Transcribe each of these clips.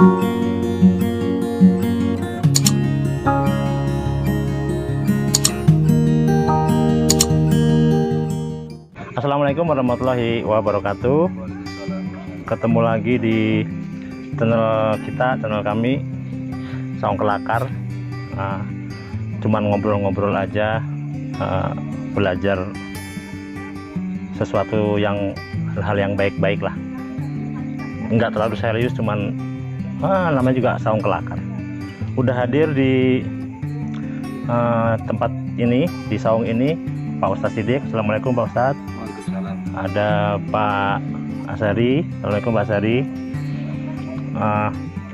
Assalamualaikum warahmatullahi wabarakatuh. Ketemu lagi di channel kita, channel kami Saung Kelakar. Cuman ngobrol-ngobrol aja, belajar sesuatu yang hal yang baik-baik lah. Enggak terlalu serius, cuman namanya juga Saung Kelakar. Udah hadir di tempat ini, di saung ini, Pak Ustadz Sidik. Assalamualaikum Pak Ustadz. Ada Pak Asari. Assalamualaikum Pak Asari.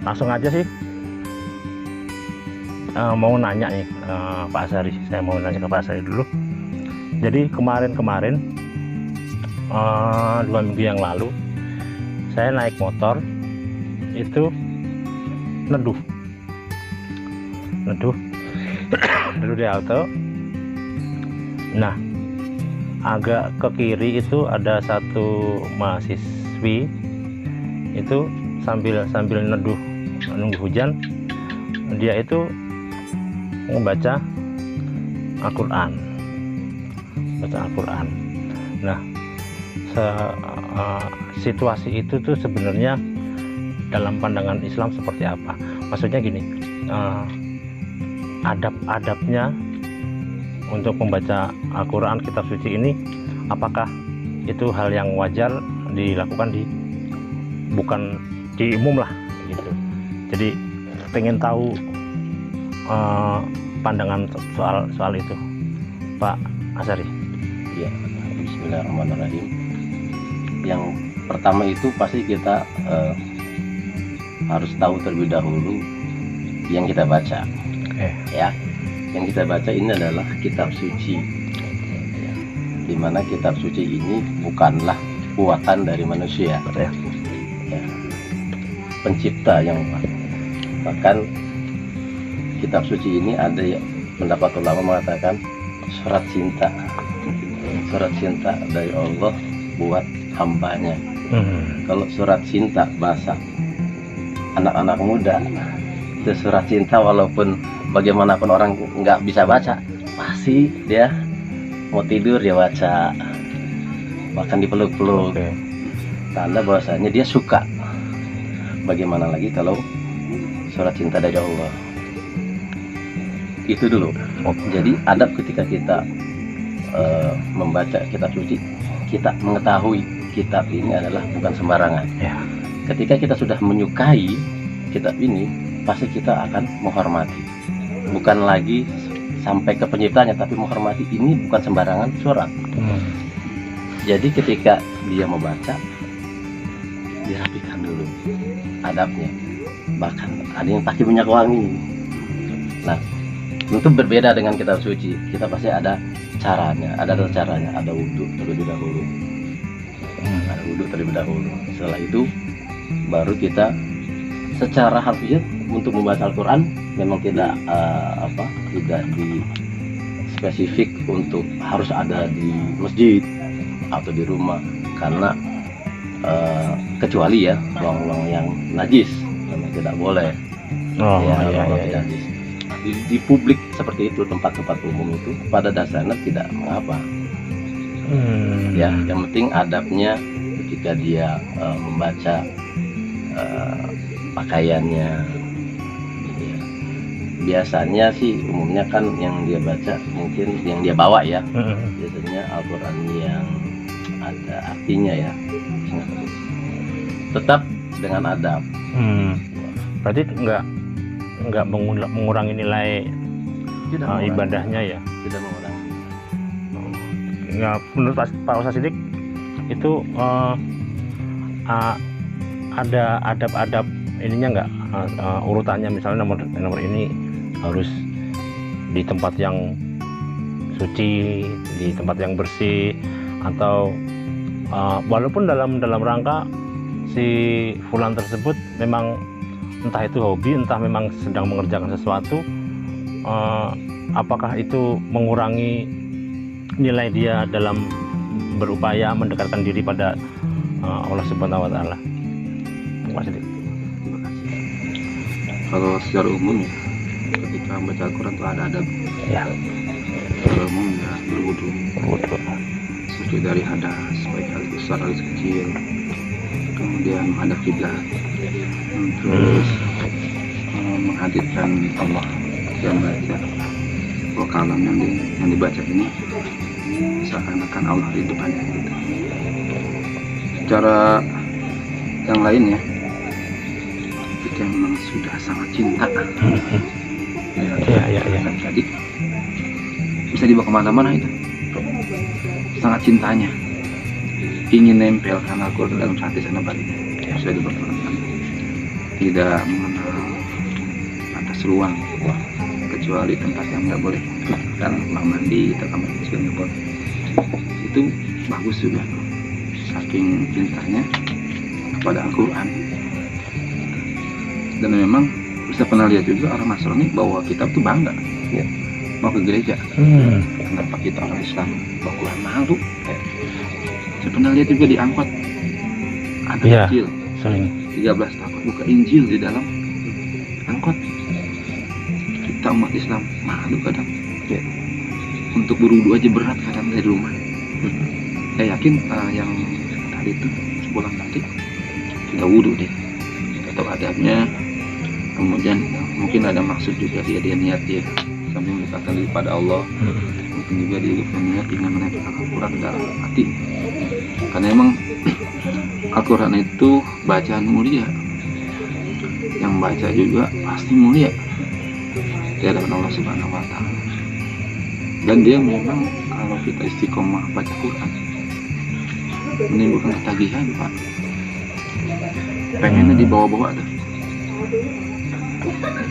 Langsung aja sih, mau nanya nih Pak Asari. Saya mau nanya ke Pak Asari dulu. Jadi kemarin 2 minggu yang lalu saya naik motor itu neduh di halte. Nah, agak ke kiri itu ada satu mahasiswi itu sambil neduh nunggu hujan. Dia itu membaca Al-Quran, Nah, situasi itu tuh sebenarnya dalam pandangan Islam seperti apa? Maksudnya gini, adab-adabnya untuk membaca Al-Quran, kitab suci ini, apakah itu hal yang wajar dilakukan bukan di umum lah gitu. Jadi pengen tahu pandangan soal itu, Pak Asari. Ya, bismillahirrahmanirrahim. Yang pertama itu pasti kita harus tahu terlebih dahulu yang kita baca. Ya, yang kita baca ini adalah kitab suci, dimana kitab suci ini bukanlah buatan dari manusia, ya. Pencipta yang bahkan kitab suci ini ada pendapat ulama mengatakan surat cinta dari Allah buat hambanya. Kalau surat cinta bahasa anak-anak muda itu surat cinta, walaupun bagaimanapun orang nggak bisa baca, pasti dia mau tidur dia baca, bahkan dipeluk-peluk, tanda bahwasanya dia suka. Bagaimana lagi kalau surat cinta dari Allah? Itu dulu. Jadi adab ketika kita membaca kitab suci, kita mengetahui kitab ini adalah bukan sembarangan. Ketika kita sudah menyukai kitab ini, pasti kita akan menghormati. Bukan lagi sampai ke penciptanya, tapi menghormati. Ini bukan sembarangan surat. Jadi ketika dia membaca, dirapikan dulu adabnya. Bahkan ada yang pakai minyak wangi. Nah, tentu berbeda dengan kitab suci. Kita pasti ada caranya, ada wudhu terlebih dahulu. Setelah itu baru kita secara harfiah untuk membaca Al-Quran memang tidak di spesifik untuk harus ada di masjid atau di rumah, karena kecuali ya ruang-ruang yang najis memang tidak boleh. Najis. Di publik seperti itu, tempat-tempat umum itu pada dasarnya tidak mengapa. Ya, yang penting adabnya ketika dia membaca pakaiannya. Ya. Biasanya sih umumnya kan yang dia baca, mungkin yang dia bawa ya, biasanya Al-Quran yang ada artinya ya, tetap dengan adab. Berarti nggak mengurangi nilai ibadahnya ya? Tidak mengurangi. Nggak, menurut Pak Ustadz Sidik itu ada adab-adab ininya nggak, urutannya, misalnya nomor ini harus di tempat yang suci, di tempat yang bersih, atau walaupun dalam rangka si fulan tersebut memang entah itu hobi, entah memang sedang mengerjakan sesuatu, apakah itu mengurangi nilai dia dalam berupaya mendekatkan diri pada Allah Subhanahu wa Ta'ala? Terima kasih. Kalau secara umum ya, ketika membaca Al-Quran itu ada adab. Ya. Secara umum ya berwudu, Wudu. suci dari hadas, baik hadas besar, hadas kecil, kemudian menghadap kiblat, terus menghadirkan Allah dan baca. Kalau kalam yang dibaca ini seakan-akan Allah di depannya gitu. Secara yang lainnya, ketika memang sudah sangat cinta, Ya. tadi bisa dibawa kemana-mana itu. Sangat cintanya, ingin nempel karena Al-Quran dalam hati sana baliknya. Bisa dibawa kemana-mana. Tidak mengenal batas ruang, kecuali tempat yang nggak boleh. Dan kamar mandi, kamar kecil nggak boleh. Itu bagus juga. Saking cintanya kepada Al-Quran. Dan memang bisa pernah lihat juga orang Nasrani bawa kitab itu bangga, mau ke gereja. Kenapa kita orang Islam bawa Quran malu? Saya pernah lihat juga di angkot anak Iya. kecil Sering. 13 tahun buka Injil di dalam angkot. Kita umat Islam malu kadang. Untuk berwudu aja berat kadang dari rumah. Saya yakin yang tadi itu sebulan tadi kita wudu deh, kita tahu adabnya. Kemudian mungkin ada maksud juga dia niat dia sambil mendekatkan diri pada Allah. Mungkin juga dia niat ingin menempel Al-Quran dalam hati. Karena emang Al-Quran itu bacaan mulia. Yang baca juga pasti mulia di hadapan Allah Subhanahu wa Ta'ala. Dan dia memang kalau kita istiqomah baca Quran menimbulkan ketagihan, Pak. Pengennya dibawa-bawa tuh.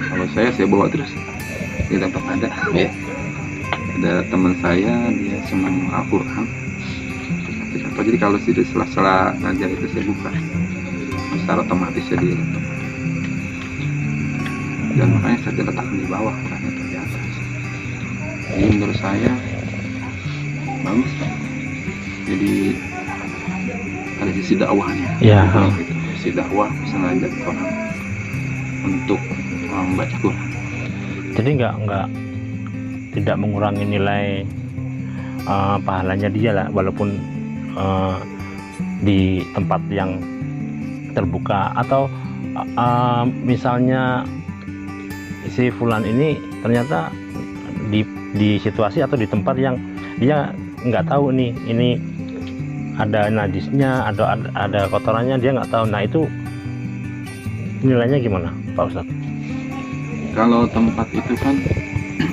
Kalau saya bawa terus di tempat ada. Ada teman saya dia senang Al-Quran. Jadi kalau di sela-sela ngajar itu saya buka, secara otomatis saya di laptop. Dan makanya saya letakkan di bawah, Qurannya di atas. Jadi menurut saya bagus, Pak. Jadi ada sisi dakwahnya. Ya. Gitu. Sisi dakwah bisa ngajak orang untuk membaca Quran. Jadi tidak mengurangi nilai pahalanya dia lah, walaupun di tempat yang terbuka. Atau misalnya si fulan ini ternyata di situasi atau di tempat yang dia nggak tahu nih, ini ada najisnya, ada kotorannya, dia nggak tahu. Nah, itu nilainya gimana, Pak Ustadz? Kalau tempat itu kan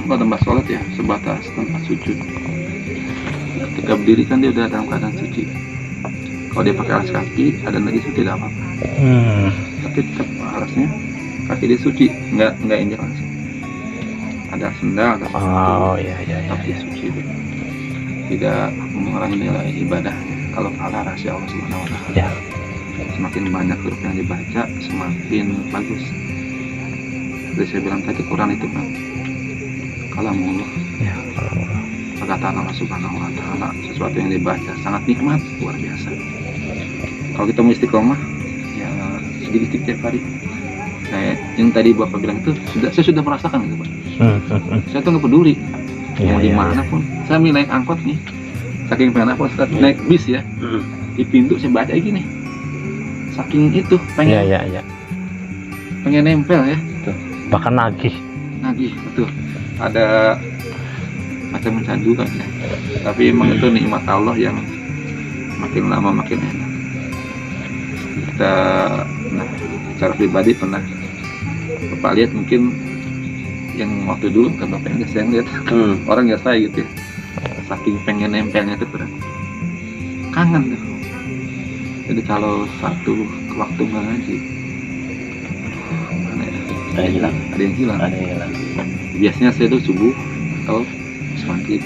kalau tempat sholat ya sebatas tempat sujud. Ketika berdiri kan dia udah dalam keadaan suci. Kalau dia pakai alas kaki ada najis itu tidak apa-apa. Tapi tetap alasnya kaki dia suci, nggak injak langsung. Ada sendal, ada sepatu, Iya. tapi suci itu tidak mengurangi nilai ibadah. Kalau kalah rahasia Allah Subhanahu wa Ta'ala. Ya. Semakin banyak huruf yang dibaca, semakin bagus. Seperti saya bilang tadi, Quran itu kan kalamullah. Ya. Perkataan Allah Subhanahu wa Ta'ala, sesuatu yang dibaca sangat nikmat, luar biasa. Kalau kita mau istiqomah, ya sedikit tiap hari. Kayak yang tadi Bapak bilang itu, saya sudah merasakan gitu, Pak. Saya tuh nggak peduli mau dimanapun. Saya naik angkot nih, saking pengen apa, naik bis ya, di pintu saya baca gini, saking itu pengen pengen nempel ya. Bahkan nagih, betul. Ada macam mencandukan ya. Tapi emang itu nikmat Allah yang makin lama makin enak. Kita, secara pribadi pernah Bapak lihat mungkin yang waktu dulu kan Bapak yang saya lihat orang ya saya gitu ya. Saking pengen nempelnya itu berat. Kangen tuh. Jadi kalau satu waktu ngaji, ada yang hilang. Biasanya saya tuh subuh atau maghrib.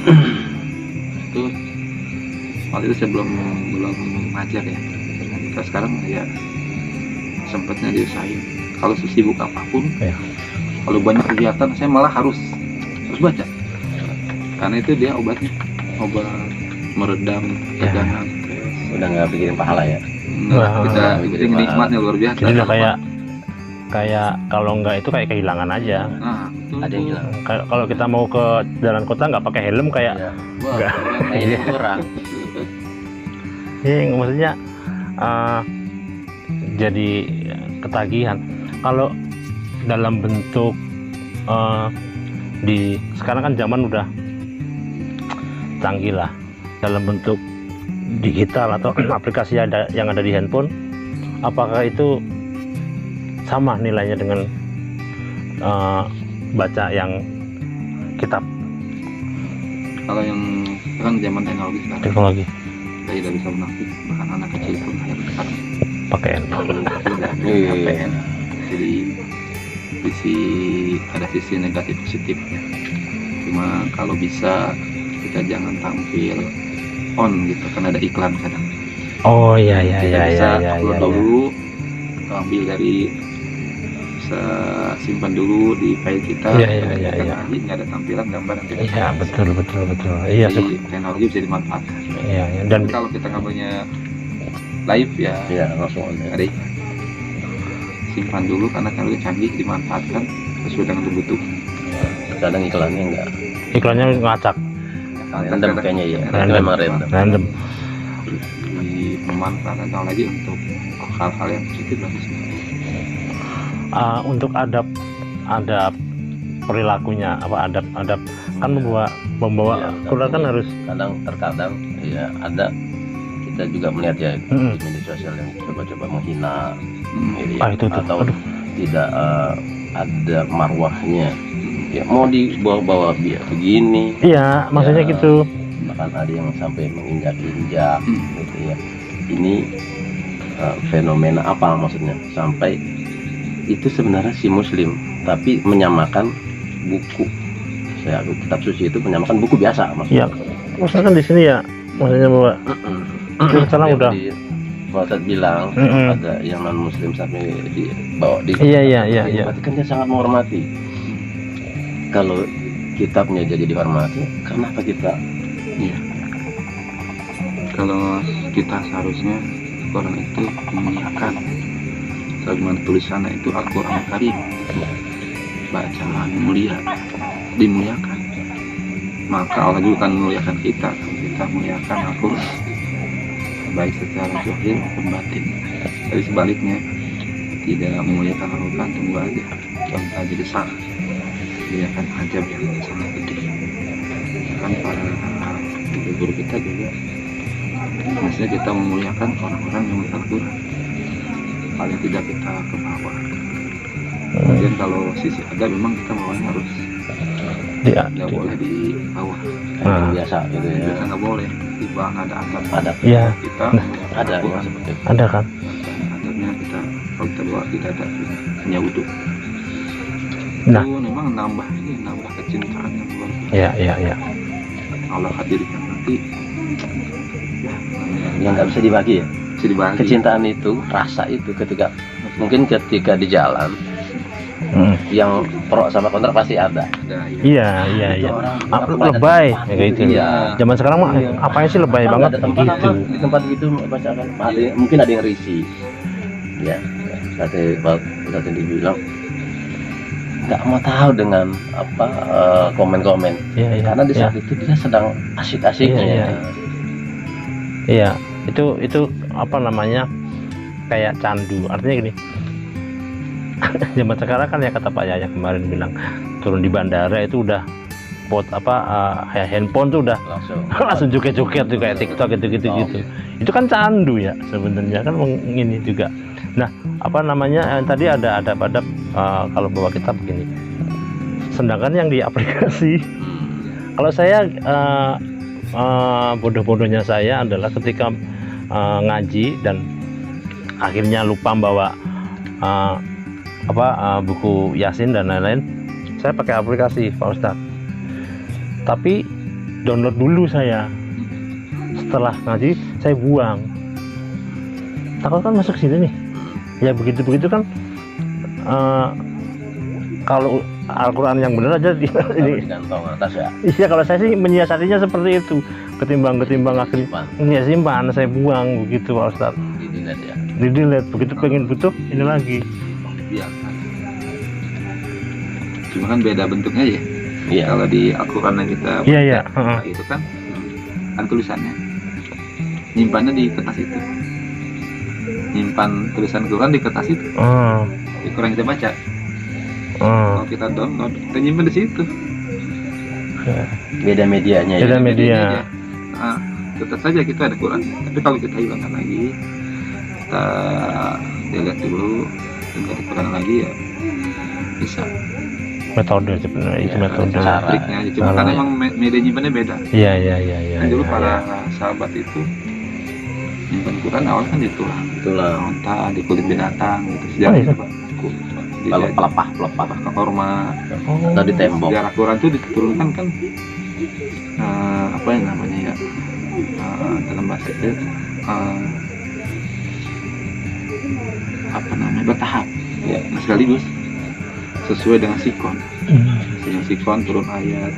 Itu waktu itu saya belum ngajar ya. Kita sekarang ya sempatnya diusahain. Kalau sesibuk apapun, kalau banyak kegiatan, saya malah harus baca. Karena itu dia obat meredam tegangan. Udah nggak pikirin pahala ya. Kita nikmatnya luar biasa. jadi udah kayak kayak kalau nggak itu kayak kehilangan aja. Nah, betul Ada yang tuh. hilang. Kalau kita mau ke jalan kota nggak pakai helm kayak Ya. Wah, Enggak. kayaknya kurang. maksudnya jadi ketagihan. Kalau dalam bentuk di sekarang kan zaman udah canggih lah, dalam bentuk digital atau aplikasi yang ada di handphone, apakah itu sama nilainya dengan baca yang kitab? Kalau yang sekarang zaman teknologi sekarang, Teknologi kita tidak bisa munafik, bahkan anak kecil pun lahir sekarang pakai handphone. sudah Iya. KPN. Jadi ada sisi negatif positifnya. Cuma kalau bisa kita jangan tampil on gitu, karena ada iklan kadang. Oh iya iya Kita iya bisa iya upload dulu, ambil dari simpan dulu di file kita. Iya, iya, iya, kita iya. ngaji, nggak ada tampilan gambar yang tidak iya jelas. betul betul betul iya Jadi teknologi bisa dimanfaatkan. iya iya. Dan Tapi kalau kita ngambilnya live ya, Ya, langsung on. ada iklan. Simpan dulu karena teknologi canggih, dimanfaatkan sesuai dengan kebutuhan. Kadang iklannya enggak. iklannya ngacak, Random kayaknya ya. Random. Memang random. random. Memanfaatkan teknologi untuk hal-hal yang positif bagus. Untuk adab perilakunya, apa adab kan membawa Iya, Quran kan harus terkadang ya ada, kita juga melihat ya Mm-mm. di media sosial yang coba-coba menghina gitu ya. itu tuh. Atau Aduh. tidak ada marwahnya ya, mau dibawa-bawa biar begini, Iya maksudnya Ya. gitu. bahkan ada yang sampai menginjak-injak Hmm. gitu ya. Ini fenomena apa maksudnya, sampai itu sebenarnya si muslim tapi menyamakan buku kitab suci itu menyamakan buku biasa Iya maksudnya. maksudnya kan di sini ya, maksudnya bahwa sekarang udah Pak Ustadz bilang Mm-mm. ada yang non muslim sampai dibawa di Iya. berarti kan dia sangat menghormati. Kalau kitabnya jadi dihormati, kenapa kita Iya. Kalau kita seharusnya Quran itu memuliakan, sebagaimana tulisannya itu Al-Quran Karim, bacaan mulia, dimuliakan. Maka Allah juga akan memuliakan kita muliakan Al-Quran, baik secara zahir maupun batin. Tapi sebaliknya, tidak memuliakan Al-Quran, tunggu aja kita jadi salah. Dia akan ajab yang sangat gede. Kan para guru kita juga maksudnya kita memuliakan orang-orang yang memuliakan Al-Quran, paling tidak kita ke bawah. Kemudian kalau sisi adab memang kita bawahnya harus Iya. nggak boleh di bawah, Nah. biasa gitu ya. kita nggak boleh di bawah ada adab. Ada Iya. Kita ada yang Al-Quran, seperti itu. Ada kan? adabnya kita kalau kita bawa tidak ada punya wudhu. Nah. Itu memang nambah kecintaan yang luar biasa. Iya. Allah hadirkan nanti ya namanya Yang nggak bisa dibagi ya. bisa dibagi. Kecintaan itu, rasa itu ketika di jalan, yang pro sama kontra pasti ada. Ada, ya. Iya. Orang Lebay ya kayak gitu. Iya. Zaman sekarang mah Iya. apanya sih lebay banget Ada tempat gitu. di tempat gitu bacakan, mungkin ada yang risih. Ya, kata Pak tadi bilang nggak mau tahu dengan apa komen-komen, Iya. karena di saat itu dia sedang asik-asiknya. Iya. Itu apa namanya? Kayak candu. Artinya gini. Zaman sekarang kan ya kata Pak Yaya kemarin bilang turun di bandara itu udah handphone tuh udah langsung joget-joget tuh kayak TikTok gitu. Itu kan candu ya sebenarnya kan ini juga. Nah, apa namanya tadi ada adab-adab kalau bawa kitab begini. Sedangkan yang di aplikasi, kalau saya bodoh-bodohnya saya adalah ketika ngaji dan akhirnya lupa bawa buku Yasin dan lain-lain, saya pakai aplikasi Pak Ustadz. Tapi download dulu saya. Setelah ngaji saya buang. Takut kan masuk sini nih. Ya begitu kan kalau Al-Quran yang benar aja Di ini. kantong atas ya. Iya kalau saya sih menyiasatinya seperti itu. Ketimbang akhirnya ya simpan, saya buang begitu Pak Ustadz. Di delete ya. Di delete begitu pengen butuh ini lagi. biasa. Cuma kan beda bentuknya ya. Iya. Kalau di Al-Quran yang kita Iya, iya. baca, itu kan tulisannya nyimpannya di kertas itu, nyimpan tulisan Quran di kertas itu, di Quran kita baca. Kalau kita download, kita nyimpan di situ. Beda medianya ya. Beda media. aja. Nah, tetap saja kita ada Quran. Tapi kalau kita hilangkan lagi, kita lihat dulu, dan kita Quran lagi ya bisa. Metode sebenarnya itu metode. cara. Triknya aja. Cuma Cara. kan emang media nyimpannya beda. Iya, iya, iya, iya. Kan dulu iya, para iya. sahabat itu nyimpan Quran awal kan di tulang, Itulah. onta, di kulit binatang gitu. Oh, Sejarah iya. itu Pak. Kalau pelepah Ke korma. Oh. atau di tembok. Sejarah Quran itu diturunkan kan apa yang namanya ya, dalam bahasa itu apa namanya, bertahap Ya. nah, sekaligus sesuai dengan sikon. Dengan sikon turun ayat,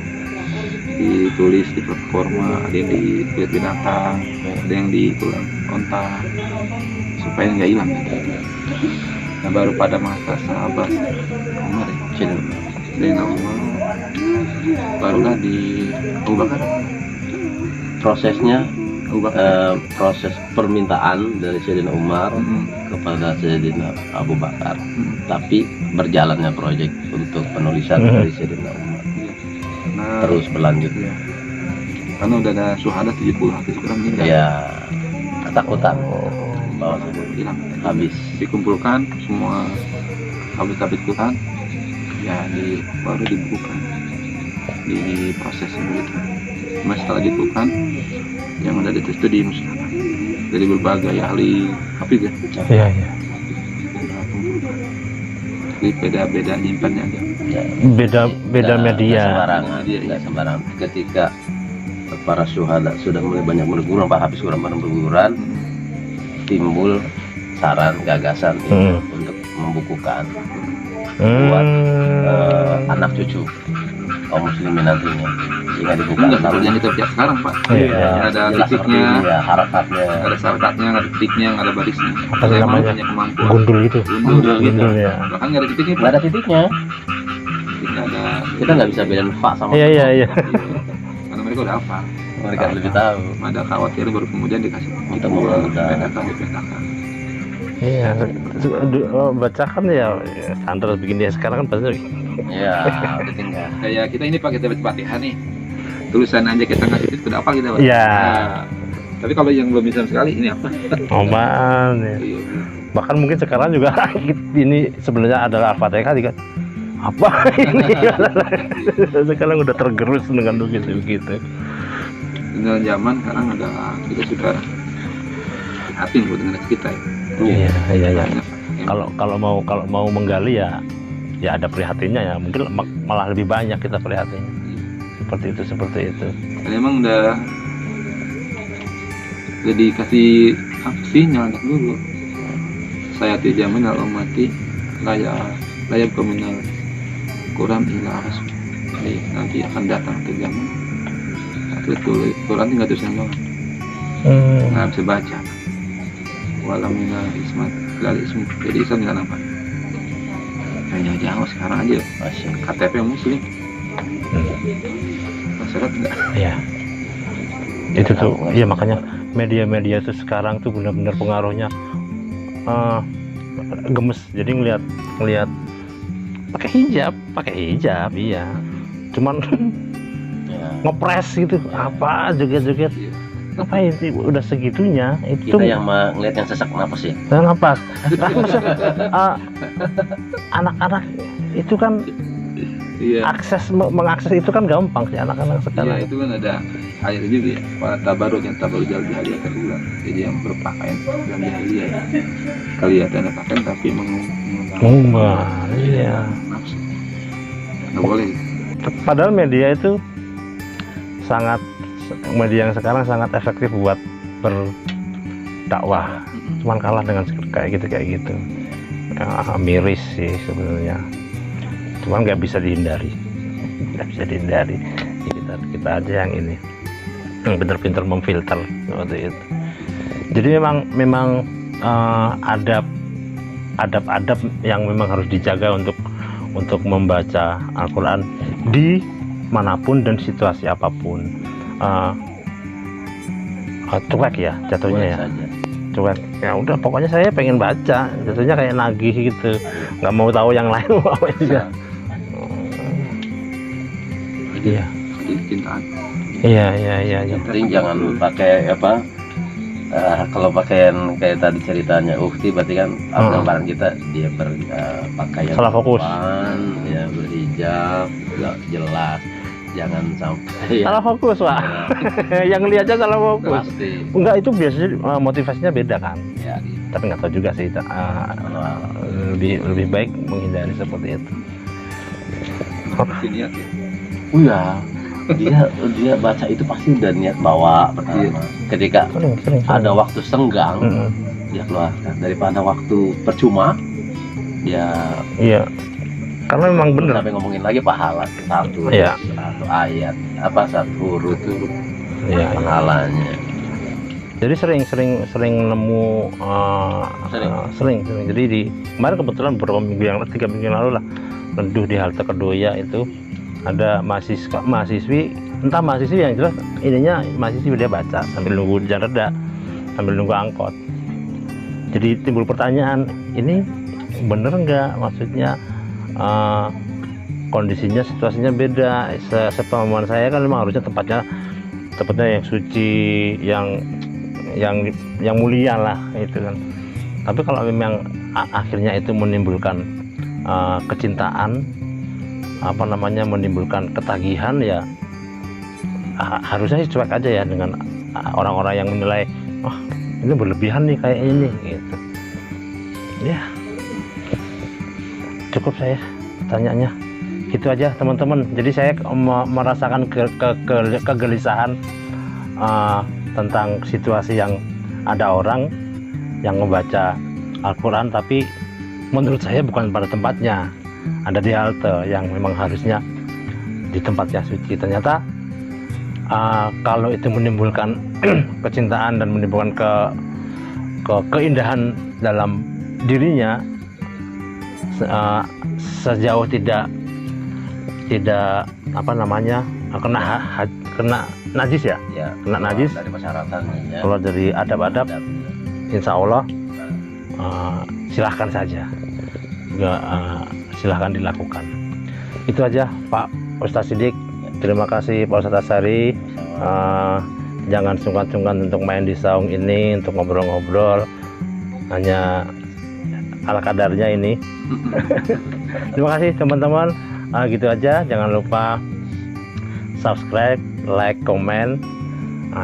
ditulis di platforma, ada yang di kulit binatang, ada yang di tulang onta, supaya nggak hilang. Nah baru pada masa sahabat Umar ya, Sayyidina Umar, barulah di Abu Bakar. Prosesnya Abu Bakar. proses permintaan dari Sayyidina Umar kepada Sayyidina Abu Bakar. Tapi berjalannya proyek untuk penulisan dari Sayyidina Umar Nah, terus berlanjut. ya. Karena udah ada syuhada 70 habis Quran meninggal. Ya, ketakutan bahwa Hilang. habis. Dikumpulkan semua habis Quran, ya baru dibukukan, di proses begitu. Cuma setelah dibukukan, yang ada di situ dimusnahkan dari berbagai ahli hafiz ya. Iya, iya. Jadi beda nyimpannya aja. Ya, Beda nggak media. sembarangan, Media, nggak sembarangan. Ketika para syuhada sudah mulai banyak berguguran, Pak habis Quran berguguran, timbul saran gagasan ini untuk membukukan buat anak cucu kaum muslimin nantinya, sehingga dibuka Enggak seperti yang kita lihat sekarang Pak. Iya. Ada jelas seperti titiknya, ini ya, harakatnya ada syaratatnya, ada titiknya, ada barisnya. Apa Saya namanya? punya kemampuan. Gundul gitu. Gundul gitu. Gundul ya. Bahkan nggak ada titiknya Pak. nggak ada titiknya, Kita ada. kita nggak bisa bedain fa sama Iya, iya, iya. Karena mereka udah hafal. mereka lebih tahu. Ada khawatir baru kemudian dikasih Kita mau mudah. dibedakan. Iya, bacakan ya standar begini ya sekarang kan pasti. Ya udah tinggal. Kayak kita ini Pak, kita baca Fatihah nih. Tulisan aja kita nggak titik udah apa kita Pak. Iya. Nah, tapi kalau yang belum bisa sekali ini apa? Oman ya. Iya. Bahkan mungkin sekarang juga ini sebenarnya adalah Al-Fatihah kan apa ini sekarang udah tergerus dengan begitu. Dengan zaman sekarang ada kita sudah hati buat dengan kita ya. Iya. Banyak yang- Kalau mau menggali ya ada prihatinnya ya, mungkin malah lebih banyak kita prihatinnya. Seperti itu. Dan emang udah dikasih sinyal dulu. Saya tidak menal umati layak kemenal Quran ila rasul. Jadi nanti akan datang ke zaman. Betul, Quran tinggal tulisan doang. Nggak bisa baca. Walamina ismat lali ismu. Jadi Islam nggak nampak. Kayaknya jauh sekarang aja. Masih. KTP Muslim. Masyarakat enggak. Iya. Itu tuh, iya makanya media-media itu sekarang tuh benar-benar pengaruhnya gemes. Jadi ngelihat pakai hijab, iya. Cuman Ya. ngepres gitu, apa joget-joget. Apa itu udah segitunya itu Kita yang ngeliat yang sesak napas ya. kenapa? Nah, maksud, anak-anak itu kan Iya. mengakses itu kan gampang sih anak-anak Iya sekarang. itu kan ada ayat juga ya. Pada tabarut yang tabarut jahiliyah terulang. Jadi yang berpakaian dalam jahiliyah ya. Kelihatan ada pakaian tapi Mengubah, iya. nafsu. Nggak boleh. Padahal media itu media yang sekarang sangat efektif buat berdakwah. Cuman kalah dengan kayak gitu. Miris sih sebenarnya. Cuman nggak bisa dihindari. Jadi kita aja yang ini, yang pintar-pintar memfilter seperti itu. Jadi memang adab adab-adab yang memang harus dijaga untuk membaca Al-Quran di manapun dan situasi apapun. Cuek ya jatuhnya ya, saja. cuek ya udah, pokoknya saya pengen baca, jatuhnya kayak nagih gitu, nggak mau tahu yang lain mau apa juga. Iya, cintaan. iya. Penting jangan pakai apa, kalau pakaian kayak tadi ceritanya Ukti, berarti kan gambaran kita dia berpakaian Salah fokus. ya berhijab, nggak jelas, jangan sampai Salah fokus Pak. Yang lihat aja salah fokus. pasti Enggak, itu biasanya motivasinya beda kan, ya. tapi nggak tahu juga sih. Lebih baik menghindari seperti itu. Pasti niat ya. Dia baca itu pasti udah niat bawa pertama. Ketika Sering. ada waktu senggang, Mm-mm. dia keluarkan daripada waktu percuma. Dia Iya, karena memang benar. sampai ngomongin lagi pahala satu Iya. ayat apa satu huruf Iya. pahalanya. Jadi sering nemu sering. Jadi di kemarin kebetulan beberapa minggu yang 3 minggu yang lalu lah, neduh di halte Kedoya itu ada mahasiswi, entah mahasiswi yang jelas ininya mahasiswi, dia baca sambil nunggu hujan reda, sambil nunggu angkot. Jadi timbul pertanyaan, ini bener nggak, maksudnya kondisinya situasinya beda. Sepemahaman saya kan memang harusnya tempatnya yang suci, yang mulia lah itu kan. Tapi kalau memang akhirnya itu menimbulkan kecintaan, menimbulkan ketagihan, ya harusnya sih cuek aja ya dengan orang-orang yang menilai, ini berlebihan nih kayak ini gitu. Ya cukup saya pertanyaannya gitu aja teman-teman. Jadi saya merasakan kegelisahan tentang situasi yang ada orang yang membaca Al-Quran tapi menurut saya bukan pada tempatnya, ada di halte yang memang harusnya di tempat yang suci. Ternyata kalau itu menimbulkan kecintaan dan menimbulkan keindahan dalam dirinya, sejauh tidak kena najis ya, kena najis, Dari persyaratannya ya. kalau dari adab-adab, insya Allah silahkan saja, silahkan dilakukan. Itu aja Pak Ustadz Sidik. Terima kasih Pak Ustadz Asari. Jangan sungkan-sungkan untuk main di saung ini, untuk ngobrol-ngobrol, hanya ala kadarnya ini. Terima kasih teman-teman. Gitu aja, jangan lupa subscribe, like, komen,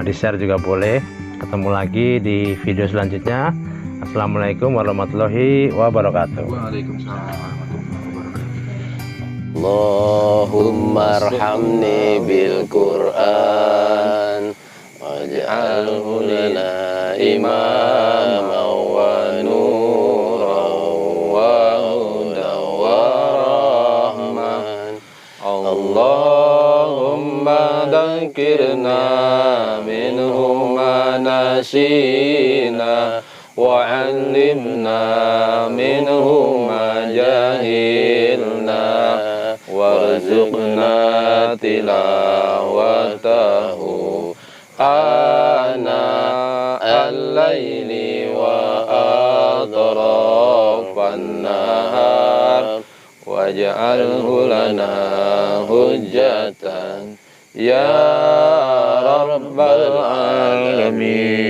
di share juga boleh. Ketemu lagi di video selanjutnya. Assalamualaikum warahmatullahi wabarakatuh. Waalaikumsalam warahmatullahi wabarakatuh. Allahumma arhamni bil Qur'an waj'alhu lana imaman wa nuran wa hudan wa rahman. Allahumma dzakirna minhu ma nasina wa 'allimna minhu ma jahilna warzuqna tilawatahu ana al-laili wa atrafan nahar waj'alhu lana hujjatan ya rabbal alamin.